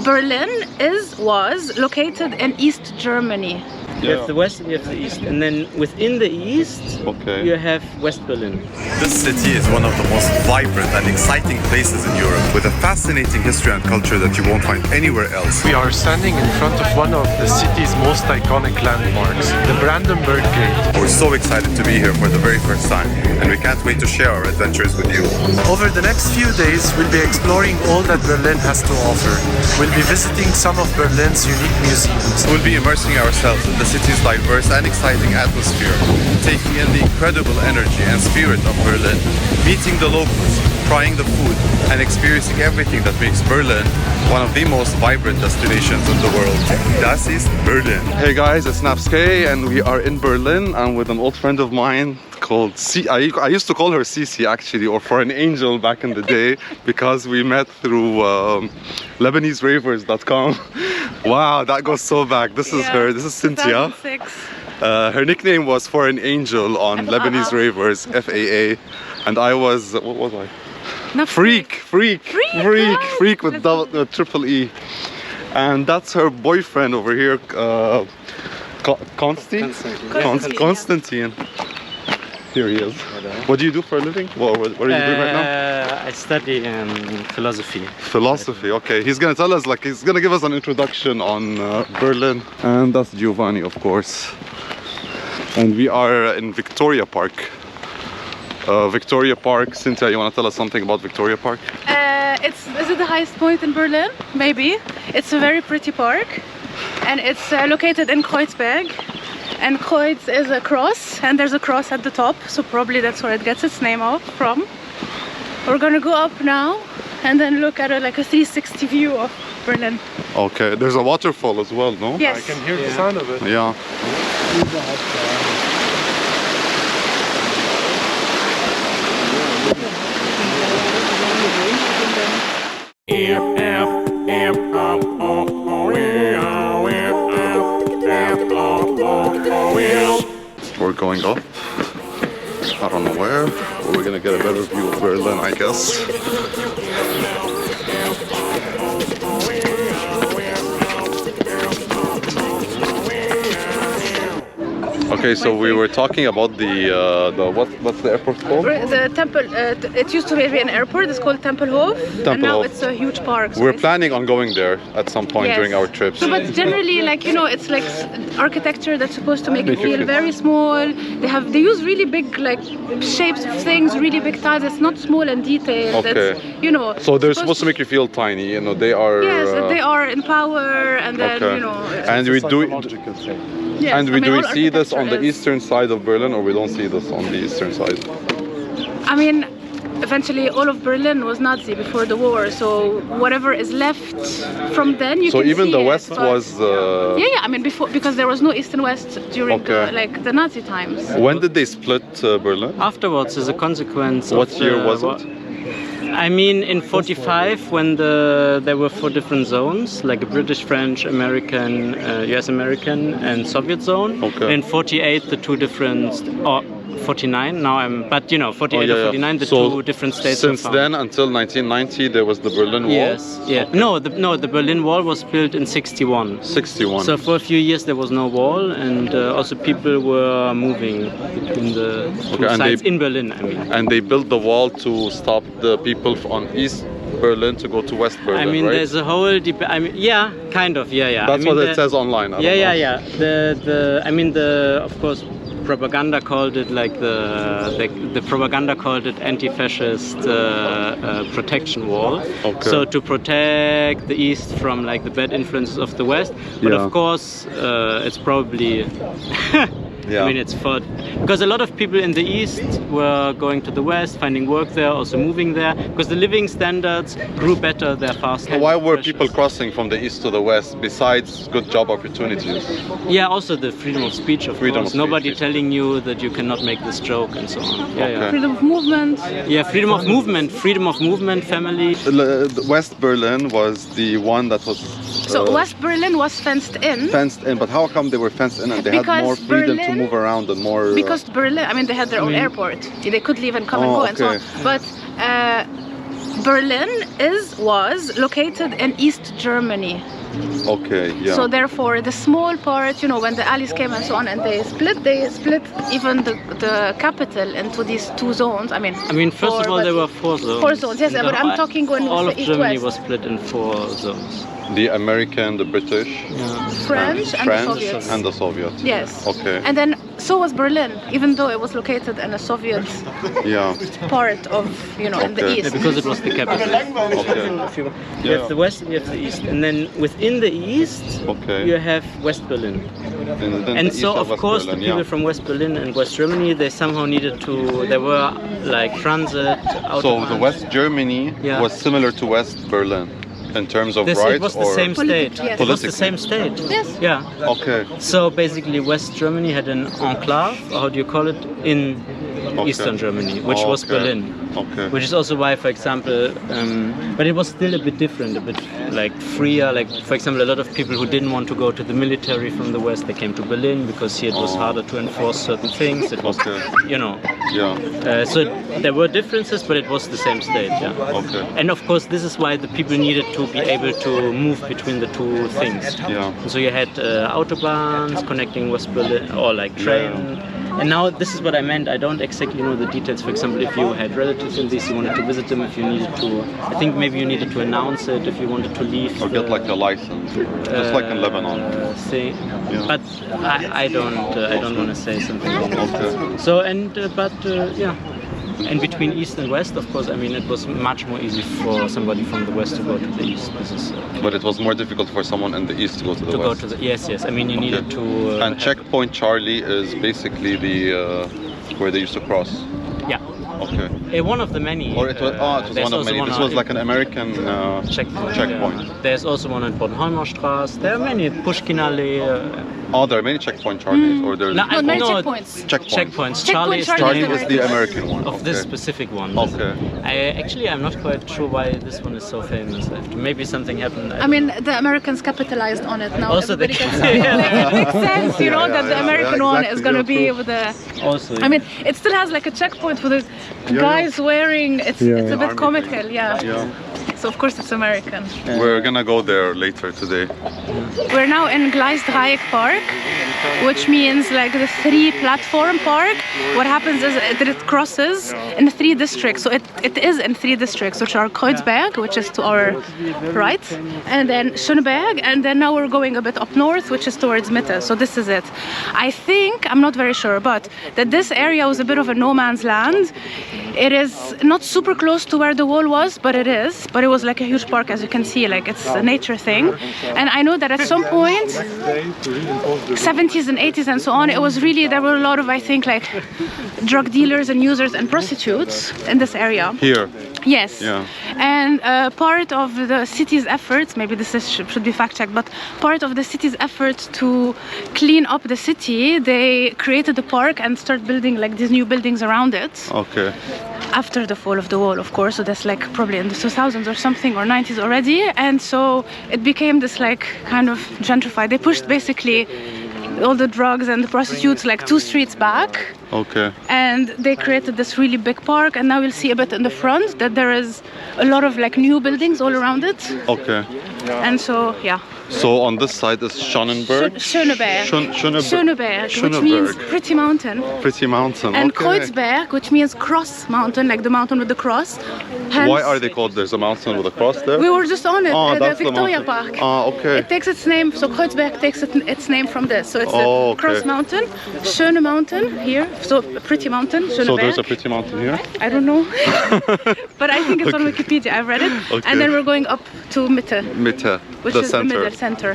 Berlin was located in East Germany. You have the west and you have the east, and then within the east you have West Berlin. This city is one of the most vibrant and exciting places in Europe, with a fascinating history and culture that you won't find anywhere else. We are standing in front of one of the city's most iconic landmarks, the Brandenburg Gate. We're so excited to be here for the very first time, and we can't wait to share our adventures with you. Over the next few days, we'll be exploring all that Berlin has to offer. We'll be visiting some of Berlin's unique museums. We'll be immersing ourselves in the city's diverse and exciting atmosphere, taking in the incredible energy and spirit of Berlin, meeting the locals, trying the food, and experiencing everything that makes Berlin one of the most vibrant destinations in the world. Das ist Berlin. Hey guys, it's Nabz, and we are in Berlin. I'm with an old friend of mine called C. I used to call her Cici actually, or for an angel back in the day, because we met through LebaneseRavers.com. Wow, that goes so back. This is her. This is Cynthia. 2006. Her nickname was For an Angel on Lebanese Ravers, FAA, and I was, what was I? No, Freak with triple E. And that's her boyfriend over here, Constantine. Here he is. What do you do for a living? What are you doing right now? I study philosophy. Philosophy, okay. He's gonna tell us, he's gonna give us an introduction on Berlin. And that's Giovanni, of course. And we are in Viktoriapark. Viktoriapark. Cynthia, you want to tell us something about Viktoriapark? Is it the highest point in Berlin? Maybe. It's a very pretty park, and it's located in Kreuzberg. And Kreuz is a cross, and there's a cross at the top, so probably that's where it gets its name from. We're gonna go up now and then look at a 360 view of Berlin. Okay, there's a waterfall as well, no? Yes. I can hear the sound of it. Yeah. We're going up. I don't know where, but we're gonna get a better view of Berlin, I guess. Okay, so we were talking about what's the airport called? The temple. It used to be an airport. It's called Tempelhof, and now it's a huge park. So we're planning on going there at some point during our trips. So, but generally, it's like architecture that's supposed to make you feel very small. They use really big shapes of things, really big tiles. It's not small and detailed. Okay. It's, so they're supposed to make you feel tiny. They are. Yes, they are in power, and then And we do. Yes, and we see this on the is. eastern side of Berlin, or we don't see this on the eastern side? I mean, eventually all of Berlin was Nazi before the war, so whatever is left from then you can see. So even the west was... Yeah, I mean, before, because there was no east and west during the Nazi times. When did they split Berlin? Afterwards, as a consequence What year was it? I mean, in 45, when there were 4 different zones, like a British, French, American, US American, and Soviet zone. Okay. In 48, the 2 different, or 49. Now 48 or 49, the 2 different states. Since then until 1990, there was the Berlin Wall. Yes. Yeah. Okay. The Berlin Wall was built in 61. 61. So for a few years there was no wall, and also people were moving between the two sides in Berlin. I mean. And they built the wall to stop the people on East Berlin to go to West Berlin. I mean, right? there's a whole debate. I mean, yeah, kind of. Yeah. That's what it says online. Yeah. Of course, propaganda called it the propaganda called it anti-fascist protection wall. Okay. So to protect the East from the bad influences of the West. But of course, it's probably. Yeah. I mean, it's for because a lot of people in the East were going to the West, finding work there, also moving there, because the living standards grew better there faster. Why were people crossing from the East to the West besides good job opportunities? Yeah, also the freedom of speech, of course. Nobody telling you that you cannot make this joke and so on. Yeah. Freedom of movement. Yeah, freedom of movement, family. West Berlin was the one that was... So West Berlin was fenced in. But how come they were fenced in and they had more freedom to move around and more... Because Berlin, I mean, they had their own airport. They could leave and come and go and so on. But Berlin was located in East Germany. Okay, yeah. So therefore, the small part, you know, when the Allies came and so on, and they split even the capital into these two zones. I mean, first of all, there were 4 zones. 4 zones, yes, but I'm talking when all of East Germany West. was split in 4 zones. The American, the British, French, and the Soviets. and the Soviets. Yes. Okay. And then so was Berlin, even though it was located in a Soviet part of, you know, in the Okay. east. Yeah, because it was the capital. Okay. You have the west and you have the east, and then within the east you have West Berlin. And so of course the people from West Berlin and West Germany, they somehow needed to, there were like transit autobahns. So the West Germany was similar to West Berlin in terms of rights, it was the same state. Yes. It was the same state. Yes. Yeah. Okay. So basically West Germany had an enclave, or how do you call it, in Eastern Germany, which was Berlin. Okay. Which is also why, for example, but it was still a bit different, a bit like freer. Like, for example, a lot of people who didn't want to go to the military from the West, they came to Berlin because here it was harder to enforce certain things. It was, you know. Yeah. So there were differences, but it was the same state. Yeah. Okay. And of course, this is why the people needed to be able to move between the two things. Yeah. So you had autobahns connecting West Berlin, or like train. And now this is what I meant. I don't exactly know the details. For example, if you had relatives in this, you wanted to visit them. If you needed to, I think maybe you needed to announce it. If you wanted to leave, Or get like a license, just like in Lebanon. But I don't want to say something wrong. Okay. So and between East and West, of course, I mean, it was much more easy for somebody from the West to go to the East. This is. But it was more difficult for someone in the East to go to the West. Yes. I mean, you needed to. And checkpoint Charlie is basically the where they used to cross. Yeah. Okay. One of the many. Or it was one of many. This was like an American checkpoint. Yeah. There's also one at Bornholmer Straße. There are many. Pushkinallee. There are many checkpoint Charlies, or there's many checkpoints. Checkpoints. Charlie is the American one. Of this specific one. Okay. I'm not quite sure why this one is so famous. Maybe something happened. I mean, the Americans capitalized on it now. Also, everybody can see it. Like, it makes sense, you know, that the American one is going to be with the. Also. I mean, it still has like a checkpoint for the guys wearing. It's a bit comical, yeah. So of course it's American. We're gonna go there later today. We're now in Gleisdreieck Park, which means like the 3-platform park. What happens is that it crosses in 3 districts. So it is in 3 districts, which are Kreuzberg, which is to our right, and then Schöneberg, and then now we're going a bit up north, which is towards Mitte. So this is it. I think, I'm not very sure, but that this area was a bit of a no man's land. It is not super close to where the wall was, but it is. But it was like a huge park, as you can see, like it's a nature thing. And I know that at some point, 70s and 80s and so on, it was really, there were a lot of, I think, like drug dealers and users and prostitutes in this area. Here. Yes. Yeah. And part of the city's efforts, maybe this should be fact-checked, but part of the city's effort to clean up the city, they created the park and started building like these new buildings around it. Okay. After the fall of the wall, of course, so that's like probably in the 2000s or something, or 90s already. And so it became this like kind of gentrified. They pushed basically all the drugs and the prostitutes like 2 streets back. Okay. And they created this really big park, and now you'll see a bit in the front that there is a lot of like new buildings all around it. Okay. And so, yeah. So on this side is Schöneberg. Schöneberg, which means pretty mountain. Pretty mountain. And okay. Kreuzberg, which means cross mountain, like the mountain with the cross. Hence, why are they called? There's a mountain with a cross there? We were just on it at the that's the Viktoriapark. Okay. It takes its name, so Kreuzberg takes its name from this. So it's a cross mountain, Schöne mountain here, so a pretty mountain, Schöneberg. So there's a pretty mountain here? I don't know, but I think it's on Wikipedia, I've read it. Okay. And then we're going up to Mitte. Mitte, which the is center. the middle center.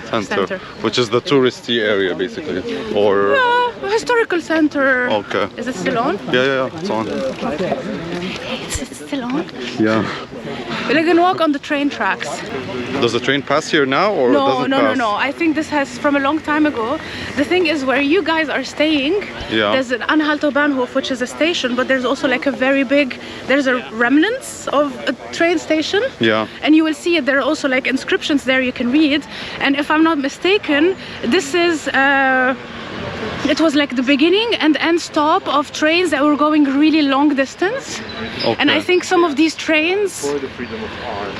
Which is the touristy area basically, or historical center. Okay. Is it still on? Yeah, it's on. It's still on. Yeah. We can walk on the train tracks. Does the train pass here now, or does it pass? No. I think this has from a long time ago. The thing is, where you guys are staying, there's an Anhalter Bahnhof, which is a station, but there's also like a very big, there's a remnants of a train station. Yeah. And you will see it. There are also like inscriptions there you can read. And if I'm not mistaken, this is it was like the beginning and end stop of trains that were going really long distance. Okay. And I think some of these trains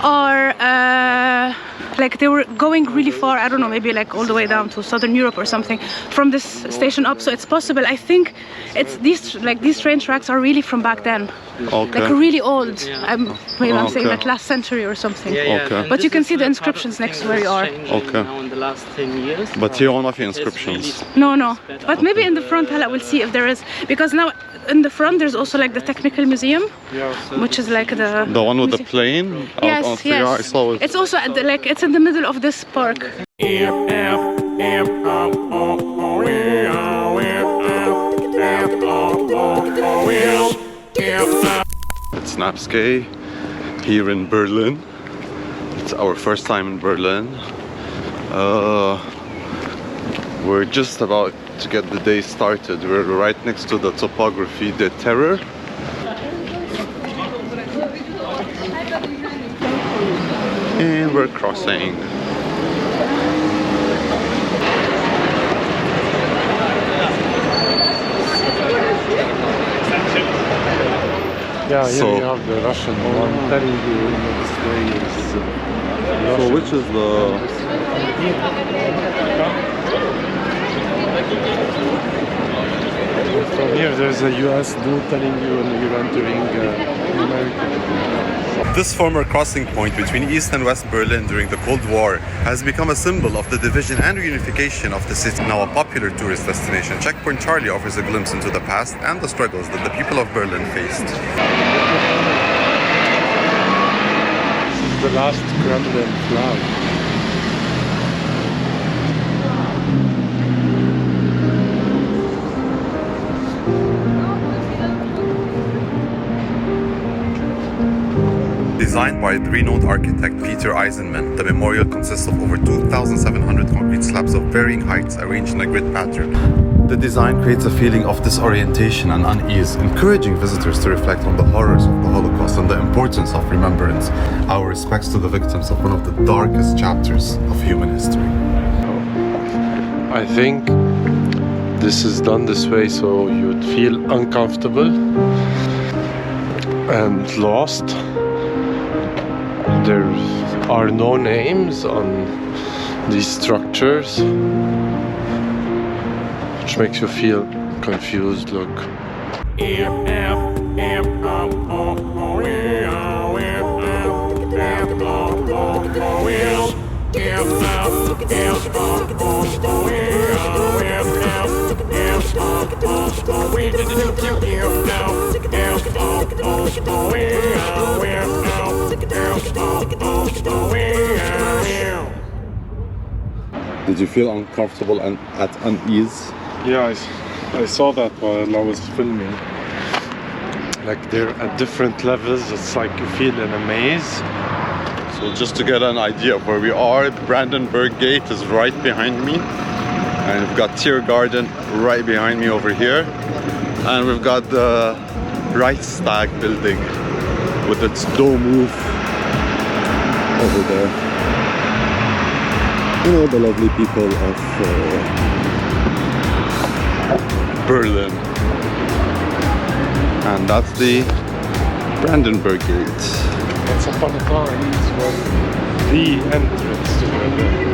are like they were going really far. I don't know, maybe like all the way down to Southern Europe or something from this station up. So it's possible. I think it's these train tracks are really from back then. Okay. Like really old. I'm saying Okay. like last century or something. Okay. But you can see the inscriptions next to where you are. Okay. Now in the last 10 years. But here are nothing inscriptions. No. But maybe in the front, Hala, we'll see if there is. Because now in the front there's also like the technical museum, which is like the one with the plane? Yes, Yeah, I yes. saw it. It's also at the, like it's in the middle of this park. It's Nabz here in Berlin. It's our first time in Berlin. We're just about to get the day started. We're right next to the topography, the Terror. And we're crossing. Yeah, here So- we have the Russian one telling you this way is So which is the... From here there's a US dude telling you when you're entering America. This former crossing point between East and West Berlin during the Cold War has become a symbol of the division and reunification of the city. Now a popular tourist destination, Checkpoint Charlie offers a glimpse into the past and the struggles that the people of Berlin faced. This is the last Kremlin flag. Designed by renowned architect Peter Eisenman, the memorial consists of over 2,700 concrete slabs of varying heights arranged in a grid pattern. The design creates a feeling of disorientation and unease, encouraging visitors to reflect on the horrors of the Holocaust and the importance of remembrance. Our respects to the victims of one of the darkest chapters of human history. I think this is done this way so you'd feel uncomfortable and lost. There are no names on these structures, which makes you feel confused. Look. Did you feel uncomfortable and at unease? Yeah, I saw that while I was filming. Like they're at different levels, it's like you feel in a maze. So just to get an idea of where we are, Brandenburg Gate is right behind me. And we've got Tiergarten right behind me over here. And we've got the Reichstag building with its dome roof over there. You know, the lovely people of Berlin. And that's the Brandenburg Gate. Once upon a time, it was the entrance to Berlin.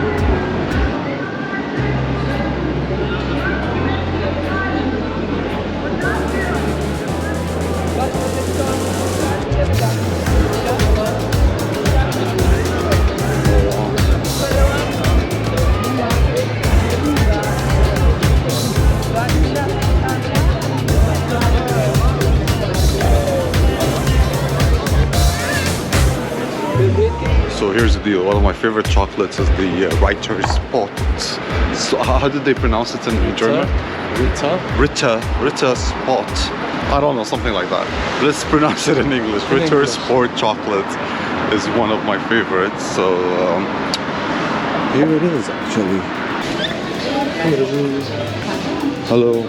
So here's the deal. One of my favorite chocolates is the Ritter Sport. So how did they pronounce it in German? Ritter Sport. I don't know, something like that. Let's pronounce it in English. Ritter Sport chocolate is one of my favorites. So here it is, actually. Hello.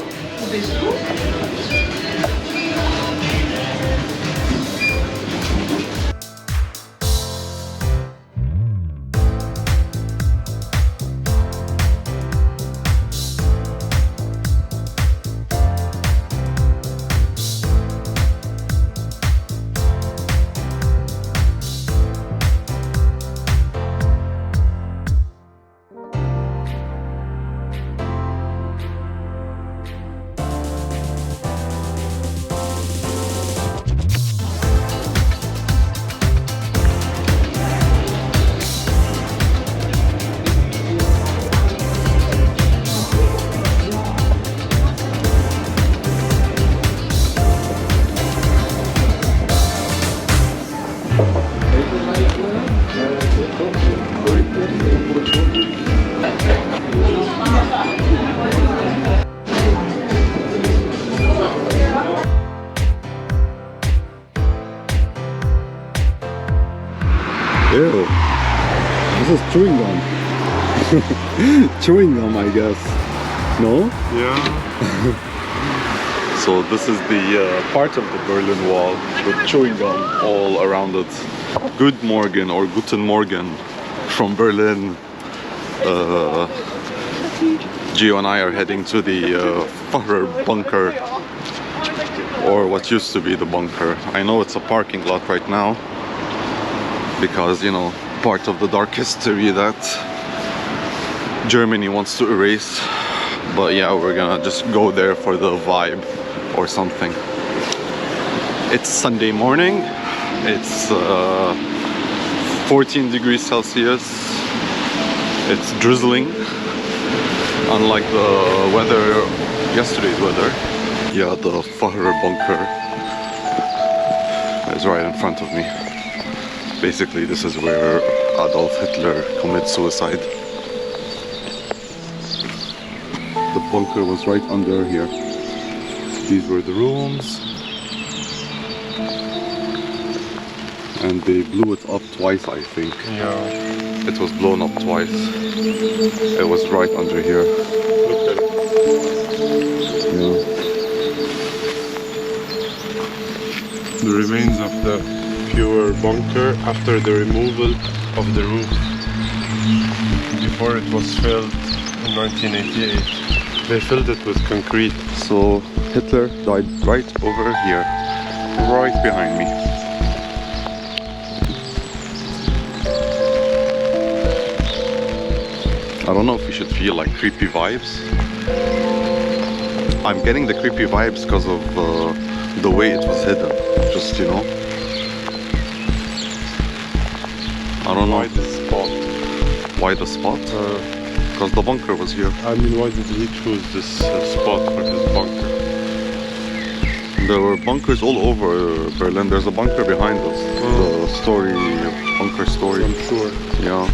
chewing gum. Chewing gum, I guess. No? Yeah. So this is the part of the Berlin Wall with chewing gum all around it. Good Morgen or Guten Morgen from Berlin. Gio and I are heading to the Fuhrerbunker, or what used to be the bunker. I know it's a parking lot right now because, you know, part of the dark history that Germany wants to erase. But yeah, we're gonna just go there for the vibe or something. It's Sunday morning. It's 14 degrees Celsius. It's drizzling, unlike the weather, yesterday's weather. Yeah, the Fuhrerbunker is right in front of me. Basically, this is where Adolf Hitler committed suicide. The bunker was right under here. These were the rooms. And they blew it up twice, I think. Yeah. It was blown up twice. It was right under here. Look at it. Yeah. The remains of the pure bunker after the removal of the roof. Before it was filled in 1988. They filled it with concrete. So Hitler died right over here, right behind me. I don't know if we should feel like creepy vibes. I'm getting the creepy vibes because of the way it was hidden. Just, you know. I don't know. Why the spot? Why the spot? Because the bunker was here. I mean, why did he choose this spot for his bunker? There were bunkers all over Berlin. There's a bunker behind us. The story, bunker story. I'm sure. Yeah.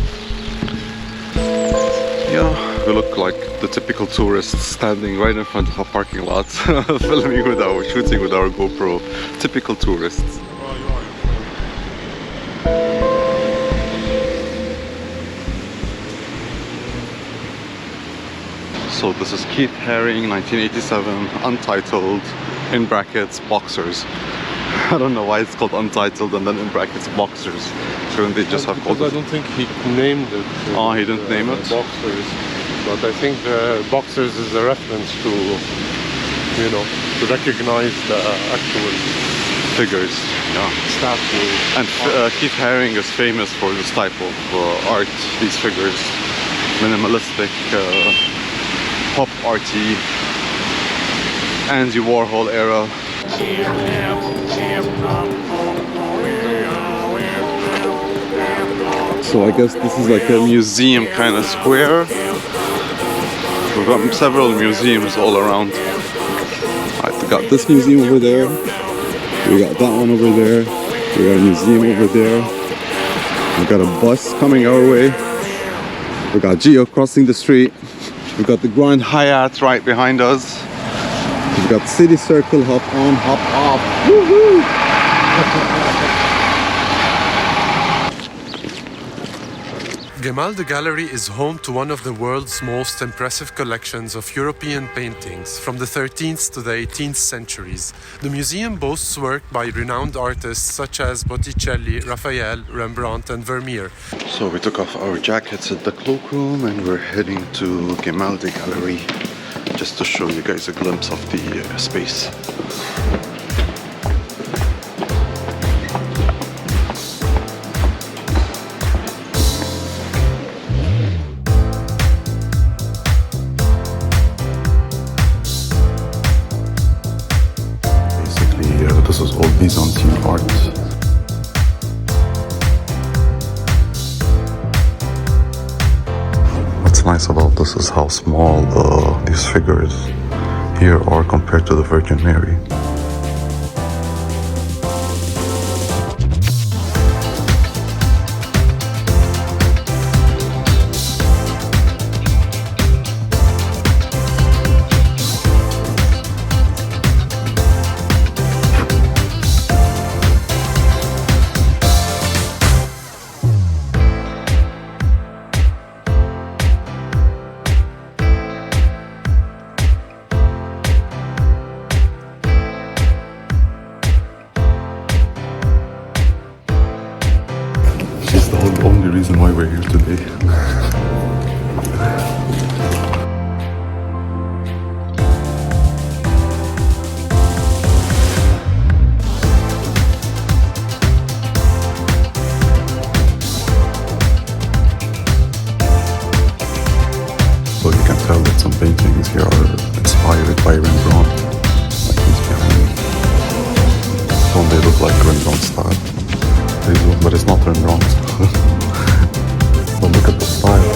Yeah, we look like the typical tourists standing right in front of a parking lot, filming with our, shooting with our GoPro. Typical tourists. So this is Keith Haring, 1987, untitled, in brackets, boxers. I don't know why it's called untitled and then in brackets boxers. Shouldn't they just have called I it? don't think he named it. Oh, he didn't name it? Boxers. But I think boxers is a reference to, you know, to recognize the actual Figures, yeah. statue. And Keith Haring is famous for this type of art, these figures. Minimalistic, pop arty, Andy Warhol era. So I guess this is like a museum kind of square. We've got several museums all around. We got this museum over there. We got that one over there. We got a museum over there. We got a bus coming our way. We got Gio crossing the street. We got the Grand Hyatt right behind us. We've got City Circle, hop on, hop off. Woohoo! Gemaldegalerie is home to one of the world's most impressive collections of European paintings from the 13th to the 18th centuries. The museum boasts work by renowned artists such as Botticelli, Raphael, Rembrandt and Vermeer. So we took off our jackets at the cloakroom and we're heading to Gemäldegalerie just to show you guys a glimpse of the space. This is all Byzantine art. What's nice about this is how small these figures here are compared to the Virgin Mary. Some paintings here are inspired by Rembrandt, like these behind me. Don't they look like Rembrandt style? They do, but it's not Rembrandt. But look at the style.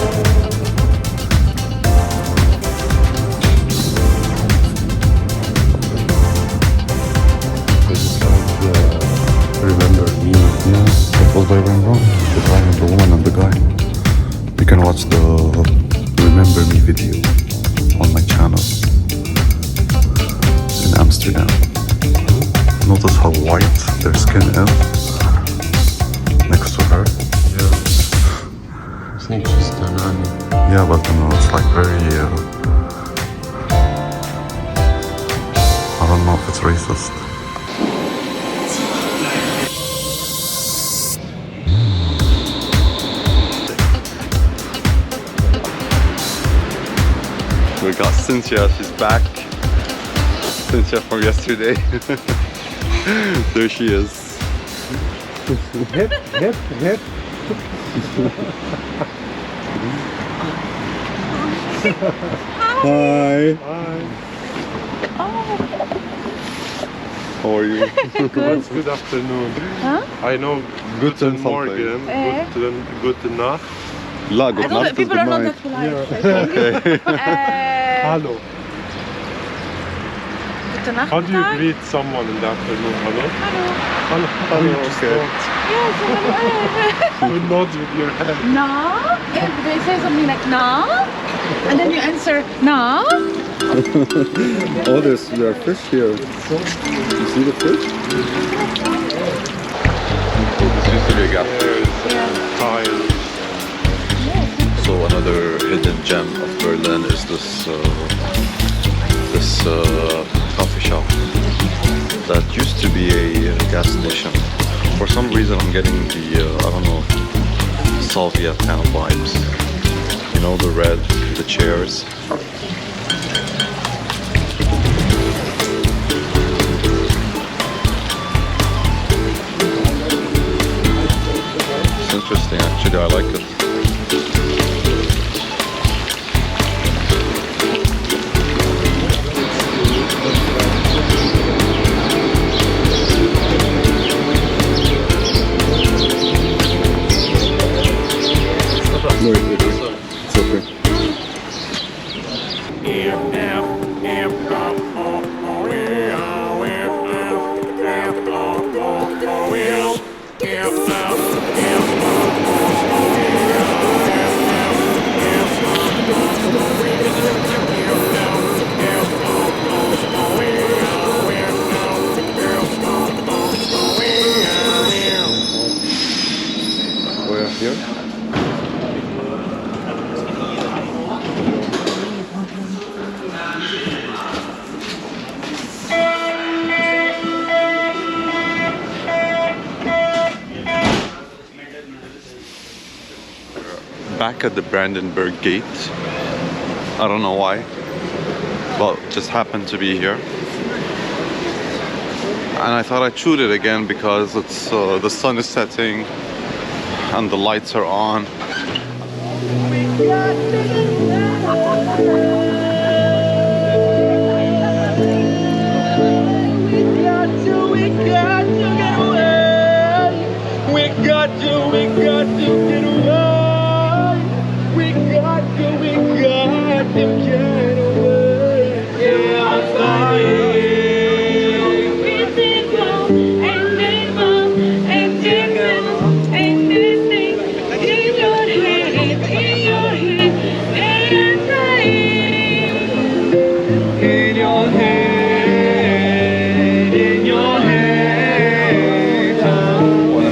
Remember me? Yeah, that was by Rembrandt. The guy and the woman and the guy. You can watch the Remember Me video on my channel in Amsterdam. Notice how white their skin is next to her. Yeah. I think she's Tanani. Yeah, but you know, it's like very. I don't know if it's racist. We got Cynthia, she's back. Cynthia from yesterday. There she is. Hip, hip, hip. Hi. Hi. How are you? What's good afternoon? Huh? I know Guten Morgen, guten Nacht. La, I good don't know, night. people are not that polite. I think. Hello. Gute Nacht. How do you greet someone in the afternoon? Hello? Hello. Hello. Hello, You just okay. Yes, hello. You nod with your head. Na? They say something like na, and then you answer na. Oh, there are fish here. You see the fish? This used to be a gap. Tile. So another hidden gem of Berlin is this coffee shop that used to be a gas station. For some reason, I'm getting the I don't know, Soviet kind of vibes. You know, the red, the chairs. It's interesting, actually. I like it. Wait. It's okay. We're here. Back at the Brandenburg Gate. I don't know why, but just happened to be here. And I thought I'd shoot it again because it's the sun is setting and the lights are on.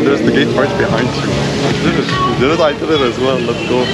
There's the gate right behind you. You did it. I did it as well. Let's go.